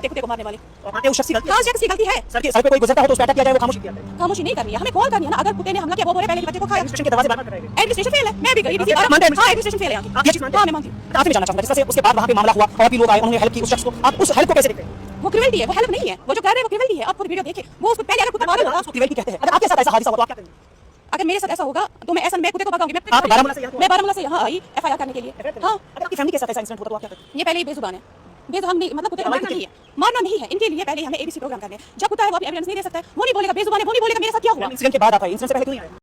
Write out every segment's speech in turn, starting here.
होते कुत्ते को मारने वाले। मानते हैं उस शख्स की गलती है? हाँ, शख्स की गलती है। सर के सर पे कोई गुजरता हो तो उस पे अटैक किया जाए, वो खामोशी किया जाए। खामोशी नहीं करनी है, हमें कॉल करनी है ना। अगर कुत्ते ने हमला किया, वो बोले पहले बच्चे को खाया। एडमिनिस्ट्रेशन के दरवाजे बार-बार कराएंगे। एडमिनिस्ट्रेशन फेल है, मैं भी गई थी। आप मानते हैं हाँ, एडमिनिस्ट्रेशन फेल है यहाँ की। आप ये चीज मानते हैं? हाँ, मैं मानती हूँ। तो आप भी जानना चाहूंगा, जिस तरह से उसके बाद वहाँ पे मामला हुआ और भी लोग आए, उन्होंने हेल्प की उस शख्स को, आप उस हेल्प को कैसे देखते हैं? वो क्रिमिनलिटी है, वो हेल्प नहीं है। वो जो कर रहे हैं वो क्रिमिनलिटी है। आप खुद वीडियो देखिए, वो उसको पहले अगर कुत्ता मारा होगा। उसको क्रिमिनलिटी कहते हैं। अगर आपके साथ ऐसा हादसा हुआ तो आप क्या करेंगे? अगर मेरे साथ ऐसा होगा तो मैं कुत्ते को भगाऊंगी। आप बारामूला से यहाँ मैं बारामूला से यहाँ आई एफआईआर करने के लिए। हाँ, अगर आपकी फैमिली के साथ ऐसा इंसिडेंट होता तो आप क्या करते? ये पहले ही बेजुबान है। हम नहीं, मतलब कुत्ते को मारना नहीं है, मारना नहीं है। इनके लिए पहले हमें एबीसी प्रोग्राम करने हैं। जब कुत्ता है वो अपनी एविडेंस नहीं दे सकता है, वो नहीं बोलेगा बेजुबान है, वो नहीं बोलेगा मेरे साथ क्या हुआ। इंसिडेंट के बाद आता है, इंसिडेंट से पहले क्यों नहीं आया?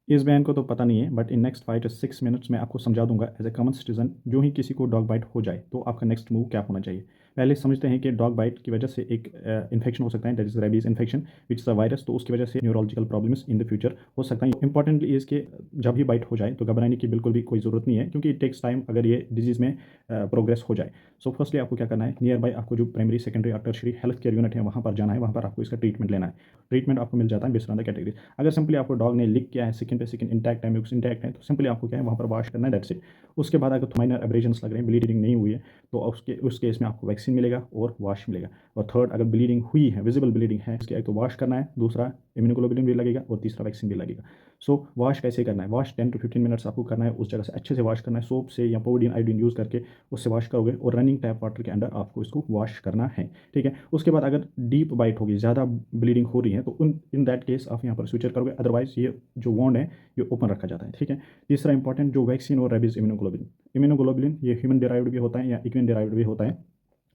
इस बयान को तो पता नहीं है, but in next 5 to 6 minutes में आपको समझा दूंगा एज ए कॉमन सिटीजन, जो ही किसी को डॉग बाइट हो जाए तो आपका नेक्स्ट मूव क्या होना चाहिए। पहले समझते हैं कि डॉग बाइट की वजह से एक इन्फेक्शन हो सकता है, that is rabies infection which is a virus, तो उसकी वजह से neurological problems in the future हो सकता है। इंपॉर्टेंटली इसके जब भी बाइट हो जाए तो घबराने की बिल्कुल भी कोई ज़रूरत नहीं है, क्योंकि इट टेक्स टाइम अगर ये डिजीज़ में प्रोग्रेस हो जाए। सो फर्स्टली आपको क्या करना है, नियर बाय आपको जो प्राइमरी सेकेंडरी और टर्शरी हेल्थ केयर यूनिट है वहाँ पर जाना है, वहाँ पर आपको इसका ट्रीटमेंट लेना है। ट्रीटमेंट आपको मिल जाता है बेस्ड ऑन द कैटेगरी। अगर सिंपली आपको डॉग ने लिक किया है, स्किन पे स्किन इंटैक्ट है, म्यूक्स इंटैक्ट है, तो सिंपली आपको क्या है वहाँ पर वॉश करना है, दैट्स इट। उसके बाद अगर माइनर एब्रेजन्स लग रहे हैं, ब्लीडिंग नहीं हुई है, तो उस केस में आपको वैक्सीन मिलेगा और वॉश मिलेगा। और थर्ड, अगर ब्लीडिंग हुई है, विजिबल ब्लीडिंग है, इसके एक तो वॉश करना है, दूसरा इम्यूनोग्लोबुलिन भी लगेगा और तीसरा वैक्सीन भी लगेगा। सो वॉश कैसे करना है, वॉश 10 to 15 मिनट्स आपको करना है, उस जगह से अच्छे से वॉश करना है, सोप से या पोडिन आयोडीन यूज़ करके उससे वॉश करोगे और रनिंग टैप वाटर के अंदर आपको इसको वॉश करना है, ठीक है। उसके बाद अगर डीप बाइट होगी, ज़्यादा ब्लीडिंग हो रही है, तो इन दैट केस आप यहाँ पर स्विचर करोगे, अदरवाइज ये जो वॉन्ड है ये ओपन रखा जाता है, ठीक है। तीसरा इंपॉर्टेंट जो वैक्सीन और रेबीज इम्यूनोग्लोबुलिन ये ह्यूमन डिराइव्ड भी होता है या इक्विन डिराइव्ड भी होता है।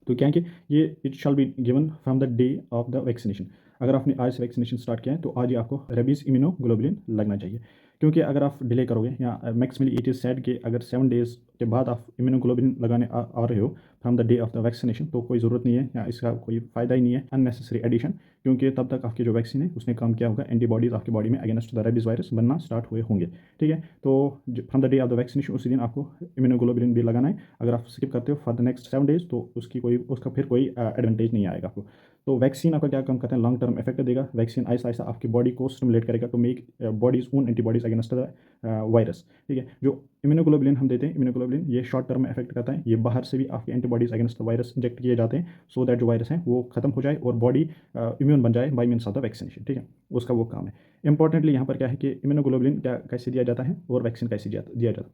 तो क्या है कि ये it shall be given from the day of the vaccination. अगर आपने आज से वैक्सीनेशन स्टार्ट किया है तो आज ही आपको रेबीज इम्यूनोग्लोबुलिन लगना चाहिए, क्योंकि अगर आप डिले करोगे या मैक्सिमली इट इज़ सेड कि अगर 7 डेज़ के बाद आप इम्यूनोग्लोबुलिन लगाने आ रहे हो from the day of the vaccination, तो कोई ज़रूरत नहीं है या इसका कोई फ़ायदा ही नहीं है, अननेसेसरी एडिशन, क्योंकि तब तक आपकी जो वैक्सीन है उसने काम किया होगा, एंटीबॉडीज़ आपकी बॉडी में अगेंस्ट द रेबीज वायरस बनना स्टार्ट हुए होंगे, ठीक है। तो from the day of the vaccination उसी दिन आपको इम्यूनोग्लोबुलिन भी लगाना है। अगर आप स्किप करते हो फॉर द नेक्स्ट 7 डेज़ तो उसका फिर कोई एडवांटेज नहीं आएगा आपको। तो वैक्सीन आपका क्या काम करता है, लॉन्ग टर्म इफेक्ट देगा। वैक्सीन ऐसा ऐसा आपकी बॉडी को स्टिमुलेट करेगा to make body's own antibodies against the virus, ठीक है। जो इम्यूनोग्लोबुलिन हम देते हैं, इम्यूनोग्लोबुलिन ये शॉर्ट टर्म में इफेक्ट करता है, ये बाहर से भी आपकी antibodies against the virus inject किए जाते हैं, सो दैट जो वायरस है वो खत्म हो जाए और बॉडी इम्यून बन जाए by means of the vaccination, ठीक है। उसका वो काम है। इंपॉर्टेंटली यहाँ पर क्या है कि इम्यूनोग्लोबुलिन कैसे दिया जाता है और वैक्सीन कैसे दिया जाता है।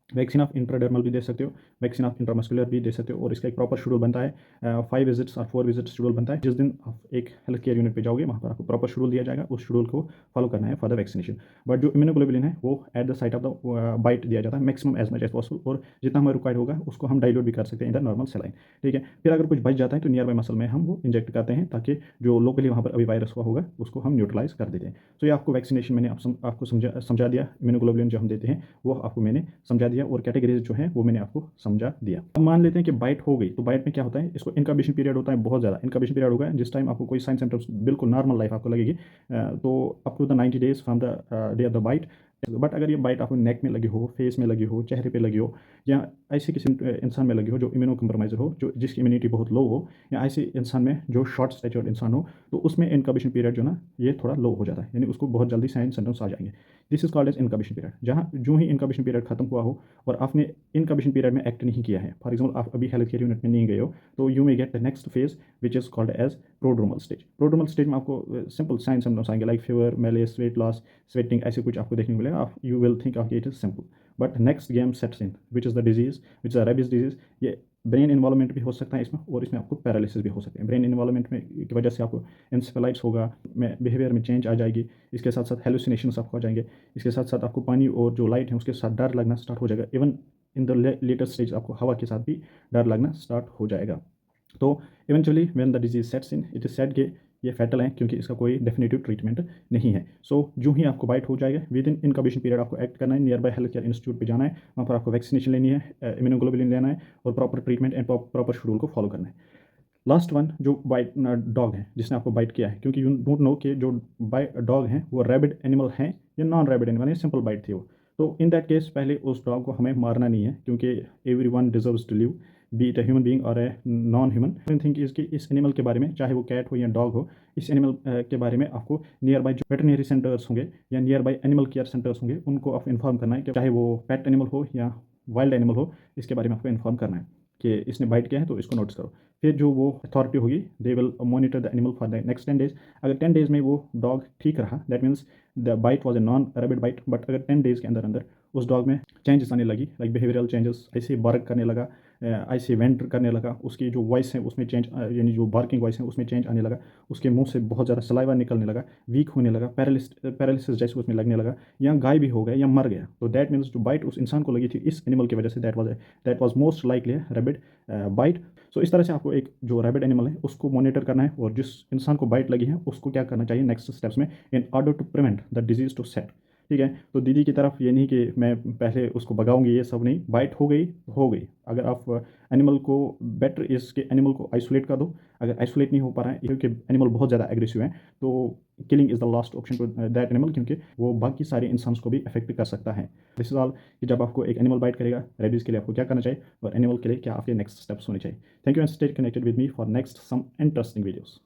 वैक्सीन आप इंट्राडर्मल भी दे सकते हो, वैक्सीन आप इंट्रामस्कुलर भी दे सकते हो, और इसका एक प्रॉपर शेड्यूल बनता है, 5 विजिट्स और 4 विजिट्स शेड्यूल बनता है। जिस दिन आप एक हेल्थ केयर यूनिट पे जाओगे वहाँ पर आपको प्रॉपर शेड्यूल दिया जाएगा, उस शेड्यूल को फॉलो करना है फॉर द वैक्सीनेशन। बट जो इम्यूनोग्लोबुलिन है वो at the site of the bite दिया जाता है, maximum as much as possible, और जितना हमें रिक्वायर्ड होगा उसको हम डाइल्यूट भी कर सकते हैं इन द नॉर्मल सेलाइन, ठीक है। फिर अगर कुछ बच जाता है तो नियर बाई मसल में हम वो इंजेक्ट करते हैं, ताकि जो लोकली वहाँ पर अभी वायरस हुआ होगा उसको हम न्यूट्रलाइज कर देते हैं। तो ये आपको वैक्सीनेशन मैंने आपको समझा दिया, इम्यूनोग्लोबुलिन जो हम देते हैं वो आपको मैंने समझा दिया, और कैटेगरीज जो है वो मैंने आपको समझा दिया। अब मान लेते हैं कि बाइट हो गई, तो बाइट में क्या होता है, इसको इनकबेशन पीरियड होता है, बहुत ज़्यादा इनकबेशन पीरियड होगा, जिस टाइम आपको कोई साइन सिम्टम्स बिल्कुल नॉर्मल लाइफ आपको लगेगी, तो up to the 90 days from the day of the bite. But अगर ये बाइट आपको नेक में लगी हो, फेस में लगी हो, चेहरे पे लगी हो, या ऐसे किसी इंसान में लगी हो जो इम्यूनो कंप्रोमाइजर हो, जो जिसकी इम्यूनिटी बहुत लो हो, या ऐसे इंसान में जो शॉर्ट स्टैचर्ड इंसान हो, तो उसमें इनकबेशन पीरियड जो ना ये थोड़ा लो हो जाता है, यानी उसको बहुत जल्दी साइन सिम्टम्स आ जाएंगे। This is called as incubation period. जहाँ जो ही इनकबेशन पीरियड खत्म हुआ हो और आपने इनकबेशन पीरियड में एक्ट नहीं किया है, फॉर एग्जाम्पल आप अभी हेल्थ केयर यूनिट में नहीं गए हो, तो you may get the next phase which is called as prodromal stage. Prodromal stage में आपको सिंपल साइन सिम्टम्स आएंगे, like fever, malaise, weight loss, sweating, ऐसे कुछ आपको देखने को मिलेगा। आप you will think of it is simple, but next game sets in which is the disease, which is the rabies disease. ये ब्रेन इन्वॉल्वमेंट भी हो सकता है इसमें, और इसमें आपको पैरालिसिस भी हो सकते हैं। ब्रेन इन्वॉल्वमेंट में की वजह से आपको इंसेफेलाइटिस होगा, बिहेवियर में चेंज आ जाएगी, इसके साथ साथ हेलुसिनेशंस आपको आ जाएंगे, इसके साथ साथ आपको पानी और जो लाइट है उसके साथ डर लगना स्टार्ट हो जाएगा। Even in the later stage आपको हवा के साथ भी डर लगना स्टार्ट हो जाएगा। तो eventually when the disease sets in, it is said कि ये फैटल है, क्योंकि इसका कोई डेफिनेटिव ट्रीटमेंट नहीं है। सो जो ही आपको बाइट हो जाएगा, विद इन इनकबेशन पीरियड आपको एक्ट करना है, near by health care institute पे जाना है, वहाँ पर आपको वैक्सीनेशन लेनी है, इम्यूनोग्लोबुलिन लेना है, और proper treatment and proper schedule को फॉलो करना है। लास्ट वन, जो बाइट डॉग है जिसने आपको बाइट किया है, क्योंकि यू डोंट नो कि जो डॉग हैं वो रैबिड एनिमल हैं या नॉन रैबिड एनिमल है, सिंपल बाइट थी वो, तो इन दैट केस पहले उस डॉग को हमें मारना नहीं है, क्योंकि every one deserves to live, be it a human being और a non human thing is कि इस एनिमल के बारे में, चाहे वो कैट हो या डॉग हो, इस एनिमल के बारे में आपको नियर बाय जो वेटरनरी सेंटर्स होंगे या near by animal care centres होंगे उनको आप इन्फॉर्म करना है, कि चाहे वो पेट एनिमल हो या वाइल्ड एनिमल हो, इसके बारे में आपको इन्फॉर्म करना है। कि इसने बाइट किया है तो इसको नोटिस करो। फिर जो वो अथॉरिटी होगी they will monitor the animal for the next 10 days. अगर 10 डेज में वो डॉग ठीक रहा that means the bite was a non rabid bite. But अगर 10 डेज के अंदर अंदर उस डॉग में चेंजेस आने लगी लाइक बिहेवियरल चेंजेस, ऐसे बार्क करने लगा, ऐसे वेंटर करने लगा, उसकी जो वॉइस है उसमें चेंज यानी जो बार्किंग वॉइस है उसमें चेंज आने लगा, उसके मुंह से बहुत ज़्यादा सलाइवा निकलने लगा, वीक होने लगा, पैरालिसिस जैसे उसमें लगने लगा, या गायब भी हो गया या मर गया, तो दैट मीन्स जो बाइट उस इंसान को लगी थी इस एनिमल की वजह से that was most likely rabid bite. So इस तरह से आपको एक जो रैबिड एनिमल है उसको मॉनिटर करना है और जिस इंसान को बाइट लगी है उसको क्या करना चाहिए नेक्स्ट स्टेप्स में in order to prevent the disease to set. ठीक है, तो दीदी की तरफ ये नहीं कि मैं पहले उसको भगाऊंगी, ये सब नहीं, बाइट हो गई तो हो गई। अगर आप एनिमल को बेटर इसके एनिमल को आइसोलेट कर दो। अगर आइसोलेट नहीं हो पा रहा है क्योंकि एनिमल बहुत ज़्यादा एग्रेसिव है तो killing is the last option to that animal, क्योंकि वो बाकी सारे इंसान को भी अफेक्ट कर सकता है। दिस इज ऑल कि जब आपको एक एनिमल बाइट करेगा रेबीज़ के लिए आपको क्या करना चाहिए और एनिमल के लिए क्या आपके नेक्स्ट स्टेप्स होने चाहिए। Thank you and stay connected with me for next some interesting videos.